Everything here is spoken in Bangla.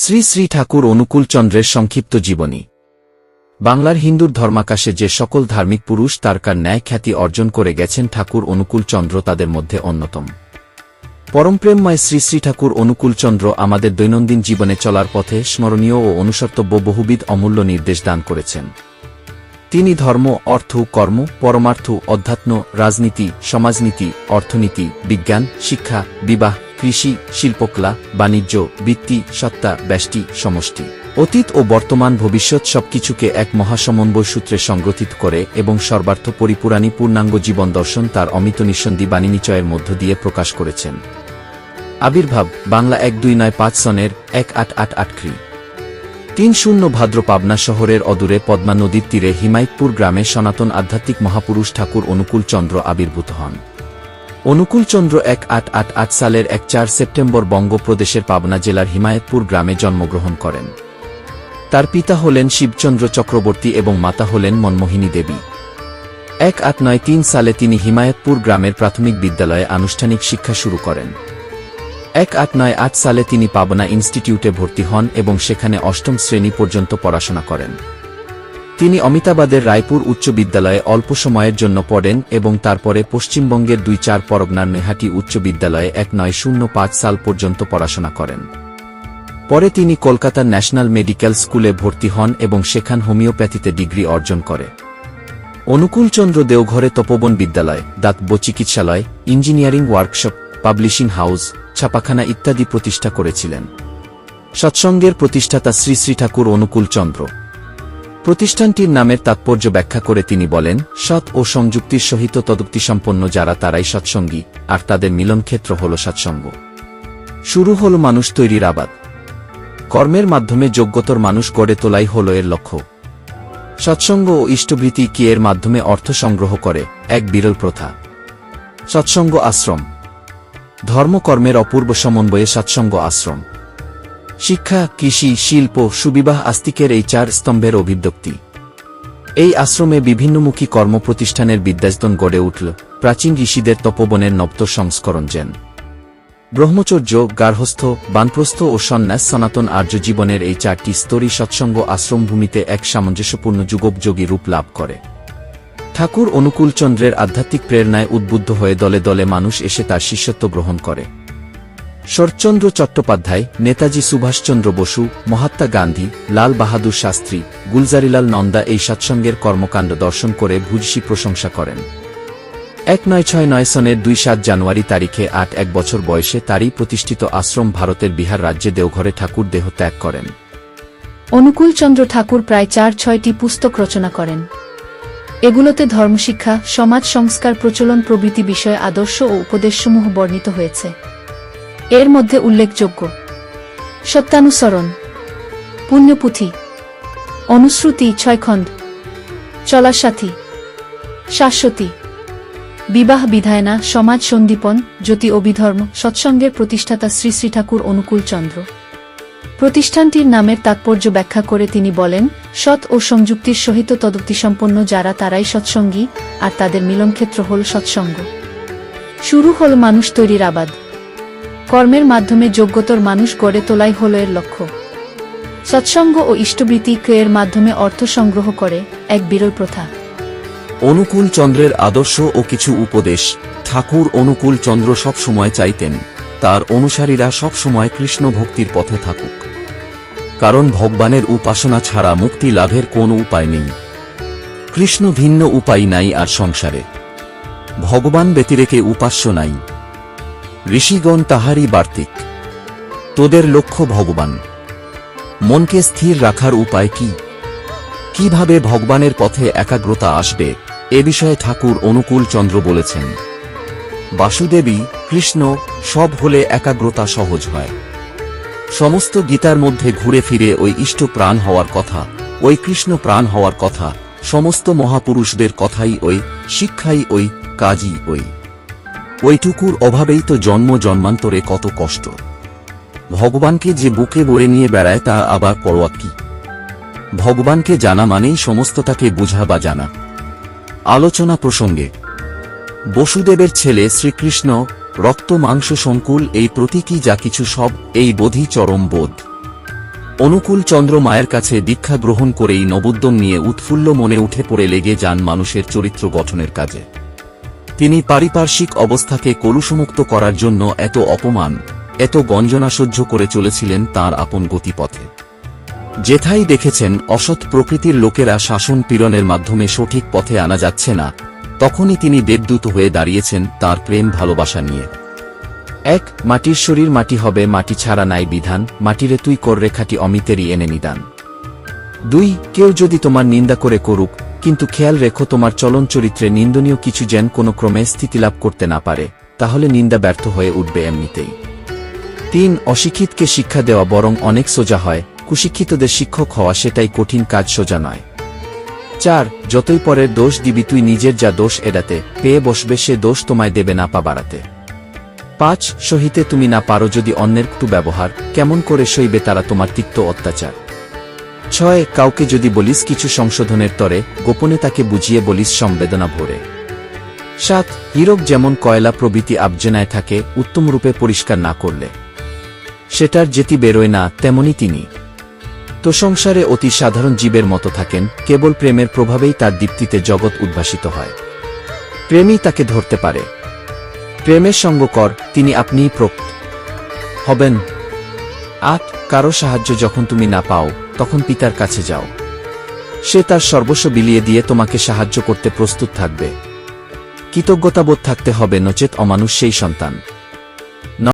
শ্রী শ্রী ঠাকুর অনুকূলচন্দ্রের সংক্ষিপ্ত জীবনী। বাংলার হিন্দুর ধর্মাকাশে যে সকল ধার্মিক পুরুষ তারকার ন্যায় খ্যাতি অর্জন করে গেছেন, ঠাকুর অনুকূলচন্দ্র তাদের মধ্যে অন্যতম। পরমপ্রেমময় শ্রী শ্রী ঠাকুর অনুকূলচন্দ্র আমাদের দৈনন্দিন জীবনে চলার পথে স্মরণীয় ও অনুসর্তব্য বহুবিধ অমূল্য নির্দেশ দান করেছেন। তিনি ধর্ম, অর্থ, কর্ম, পরমার্থ, অধ্যাত্ম, রাজনীতি, সমাজনীতি, অর্থনীতি, বিজ্ঞান, শিক্ষা, বিবাহ, কৃষি, শিল্পকলা, বাণিজ্য, বৃত্তি, সত্তা, ব্যষ্টি, সমষ্টি, অতীত ও বর্তমান, ভবিষ্যৎ সবকিছুকে এক মহাসমন্বয় সূত্রে সংগঠিত করে এবং সর্বার্থ পরিপূরণী পূর্ণাঙ্গ জীবন দর্শন তার অমিত নিঃসন্দি বাণীনিচয়ের মধ্য দিয়ে প্রকাশ করেছেন। আবির্ভাব বাংলা ১২৯৫ সনের ১৮৮৮ খ্রি. ৩০ ভাদ্র পাবনা শহরের অদূরে পদ্মা নদীর তীরে হিমায়তপুর গ্রামে সনাতন আধ্যাত্মিক মহাপুরুষ ঠাকুর অনুকূলচন্দ্র আবির্ভূত হন। অনুকূলচন্দ্র ১৮৮৮ সালের ৪ সেপ্টেম্বর বঙ্গপ্রদেশের পাবনা জেলার হিমায়তপুর গ্রামে জন্মগ্রহণ করেন। তার পিতা হলেন শিবচন্দ্র চক্রবর্তী এবং মাতা হলেন মনমোহিনী দেবী। ১৮৯৩ সালে তিনি হিমায়তপুর গ্রামের প্রাথমিক বিদ্যালয়ে আনুষ্ঠানিক শিক্ষা শুরু করেন। ১৮৯৮ সালে তিনি পাবনা ইনস্টিটিউটে ভর্তি হন এবং সেখানে অষ্টম শ্রেণী পর্যন্ত পড়াশোনা করেন। তিনি অমিতাবাদের রায়পুর উচ্চ বিদ্যালয়ে অল্প সময়ের জন্য পড়েন এবং তারপরে পশ্চিমবঙ্গের ২-৪ পরগনার মেহাটি উচ্চ বিদ্যালয়ে ১৯০৫ সাল পর্যন্ত পড়াশোনা করেন। পরে তিনি কলকাতার ন্যাশনাল মেডিকেল স্কুলে ভর্তি হন এবং সেখান হোমিওপ্যাথিতে ডিগ্রি অর্জন করে। অনুকূলচন্দ্র দেওঘরে তপোবন বিদ্যালয়, দাতব্য চিকিৎসালয়, ইঞ্জিনিয়ারিং ওয়ার্কশপ, পাবলিশিং হাউস, ছাপাখানা ইত্যাদি প্রতিষ্ঠা করেছিলেন। সৎসঙ্গের প্রতিষ্ঠাতা শ্রী শ্রী ঠাকুর অনুকূলচন্দ্র। প্রতিষ্ঠানটির নামের তাৎপর্য ব্যাখ্যা করে তিনি বলেন, সৎ ও সংযুক্তির সহিত তদুক্তিসম্পন্ন যারা তারাই সৎসঙ্গী, আর তাদের মিলনক্ষেত্র হল সৎসঙ্গ। শুরু হল মানুষ তৈরির আবাদ। কর্মের মাধ্যমে যোগ্যতর মানুষ গড়ে তোলাই হল এর লক্ষ্য। সৎসঙ্গ ও ইষ্টভৃতি কি এর মাধ্যমে অর্থ সংগ্রহ করে, এক বিরল প্রথা। সৎসঙ্গ আশ্রম। ধর্মকর্মের অপূর্ব সমন্বয়ে সৎসঙ্গ আশ্রম। শিক্ষা, কৃষি, শিল্প, সুবিবাহ আস্তিকের এই ৪ স্তম্ভের অভিব্যক্তি। এই আশ্রমে বিভিন্নমুখী কর্মপ্রতিষ্ঠানের বিদ্যায়তন গড়ে উঠল। প্রাচীন ঋষিদের তপোবনের নব্য সংস্করণ যেন ব্রহ্মচর্য, গার্হস্থ্য, বানপ্রস্থ ও সন্ন্যাস সনাতন আর্য জীবনের এই ৪টি স্তরই সৎসঙ্গ আশ্রমভূমিতে এক সামঞ্জস্যপূর্ণ যুগোপযোগী রূপ লাভ করে। ঠাকুর অনুকূলচন্দ্রের আধ্যাত্মিক প্রেরণায় উদ্বুদ্ধ হয়ে দলে দলে মানুষ এসে তার শিষ্যত্ব গ্রহণ করে। শরৎচন্দ্র চট্টোপাধ্যায়, নেতাজি সুভাষচন্দ্র বসু, মহাত্মা গান্ধী, লাল বাহাদুর শাস্ত্রী, গুলজারিলাল নন্দা এই সৎসঙ্গের কর্মকাণ্ড দর্শন করে ভূয়সী প্রশংসা করেন। ১৯৬৯ সনের ২-৭ জানুয়ারি তারিখে ৮-১ বছর বয়সে তারই প্রতিষ্ঠিত আশ্রম ভারতের বিহার রাজ্যে দেওঘরে ঠাকুর দেহ ত্যাগ করেন। অনুকূলচন্দ্র ঠাকুর প্রায় ৪-৬টি পুস্তক রচনা করেন। এগুলোতে ধর্মশিক্ষা, সমাজ সংস্কার, প্রচলন প্রভৃতি বিষয়ে আদর্শ ও উপদেশসমূহ বর্ণিত হয়েছে। এর মধ্যে উল্লেখযোগ্য সত্যানুসরণ, পুণ্যপুঁথি, অনুশ্রুতি ৬ খণ্ড, চলার সাথী, শাশ্বতী, বিবাহ বিধায়না, সমাজ সন্দীপন, জ্যোতি অভিধর্ম। সৎসঙ্গের প্রতিষ্ঠাতা শ্রী শ্রী ঠাকুর অনুকূলচন্দ্র। প্রতিষ্ঠানটির নামের তাৎপর্য ব্যাখ্যা করে তিনি বলেন, সৎ ও সংযুক্তির সহিত তদুক্তিসম্পন্ন যারা তারাই সৎসঙ্গী, আর তাদের মিলনক্ষেত্র হল সৎসঙ্গ। শুরু হল মানুষ তৈরির আবাদ। কর্মের মাধ্যমে যোগ্যতর মানুষ গড়ে তোলাই হল এর লক্ষ্য। সৎসঙ্গ ও ইষ্টবৃত্তি ক্রিয়ার মাধ্যমে অর্থ সংগ্রহ করে, এক বিরল প্রথা। অনুকূলচন্দ্রের আদর্শ ও কিছু উপদেশ। ঠাকুর অনুকূলচন্দ্র সব সময় চাইতেন তার অনুসারীরা সব সময় কৃষ্ণ ভক্তির পথে থাকুক, কারণ ভগবানের উপাসনা ছাড়া মুক্তি লাভের কোনো উপায় নেই। কৃষ্ণ ভিন্ন উপায় নাই আর সংসারে, ভগবান ব্যতিরেকে উপাস্য নাই। ঋষিগণ তাহারই বার্তিক, তোদের লক্ষ্য ভগবান। মনকে স্থির রাখার উপায় কি? কিভাবে ভগবানের পথে একাগ্রতা আসবে, এ বিষয়ে ঠাকুর অনুকূলচন্দ্র বলেছেন, বাসুদেবী, কৃষ্ণ সব হলে একাগ্রতা সহজ হয়। সমস্ত গীতার মধ্যে ঘুরে ফিরে ওই ইষ্ট প্রাণ হওয়ার কথা, ওই কৃষ্ণ প্রাণ হওয়ার কথা। সমস্ত মহাপুরুষদের কথাই ওই, শিক্ষাই ওই, কাজই ওই। ওইটুকুর অভাবেই তো জন্ম জন্মান্তরে কত কষ্ট। ভগবানকে যে বুকে বয়ে নিয়ে বেড়ায় তা আবার পরোয়া কি? ভগবানকে জানা মানেই সমস্তটাকে বোঝা বা জানা। আলোচনা প্রসঙ্গে বসুদেবের ছেলে শ্রীকৃষ্ণ রক্ত মাংস সংকুল এই প্রতীকী যা কিছু সব, এই বোধই চরম বোধ। অনুকূল চন্দ্র মায়ের কাছে দীক্ষা গ্রহণ করেই নবোদ্যম নিয়ে উৎফুল্ল মনে উঠে পড়ে লেগে যান মানুষের চরিত্র গঠনের কাজে। তিনি পারিপার্শ্বিক অবস্থাকে কলুষমুক্ত করার জন্য এত অপমান, এত গঞ্জনা সহ্য করে চলেছিলেন তাঁর আপন গতিপথে। যেথায় দেখেছেন অসৎ প্রকৃতির লোকেরা শাসন পীড়নের মাধ্যমে সঠিক পথে আনা যাচ্ছে না, তখনই তিনি দেবদূত হয়ে দাঁড়িয়েছেন তাঁর প্রেম ভালোবাসা নিয়ে। ১. মাটির শরীর মাটি হবে, মাটি ছাড়া নাই বিধান, মাটিরে তুই কর রেখাটি অমিতেরই এনে নিদান। ২. কেউ যদি তোমার নিন্দা করে করুক, কিন্তু খেয়াল রেখো তোমার চলন চরিত্রে নিন্দনীয় কিছু যেন কোনো ক্রমে স্থিতিলাভ করতে না পারে, তাহলে নিন্দা ব্যর্থ হয়ে উঠবে এমনিতেই। ৩. অশিক্ষিতকে শিক্ষা দেওয়া বরং অনেক সোজা হয়, কুশিক্ষিতদের শিক্ষক হওয়া সেটাই কঠিন কাজ, সোজা নয়। ৪. যতই পরের দোষ দিবি তুই নিজের যা দোষ এড়াতে, পেয়ে বসবে সে দোষ তোমায় দেবে না পা বাড়াতে। ৫. সহিতে তুমি না পারো যদি অন্যের কটু ব্যবহার, কেমন করে সইবে তারা তোমার তিক্ত অত্যাচার। ৬. কাউকে যদি বলিস কিছু সংশোধনের তরে, গোপনে তাকে বুঝিয়ে বলিস সম্বেদনা ভরে। ৭. হীরক যেমন কয়লা প্রভৃতি আবজেনায় থাকে, উত্তমরূপে পরিষ্কার না করলে সেটার যেতি বেরোয় না, তেমনি তিনি তো সংসারে অতি সাধারণ জীবের মতো থাকেন, কেবল প্রেমের প্রভাবেই তার দীপ্তিতে জগৎ উদ্ভাসিত হয়। প্রেমই তাকে ধরতে পারে। প্রেমের সঙ্গ কর, তিনি আপনিই প্রকট হবেন। ৮. কারো সাহায্য যখন তুমি না পাও, তখন পিতার কাছে যাও, সে তার সর্বস্ব বিলিয়ে দিয়ে তোমাকে সাহায্য করতে প্রস্তুত থাকবে। কৃতজ্ঞতাবোধ থাকতে হবে, নচেত অমানুষ সেই সন্তান।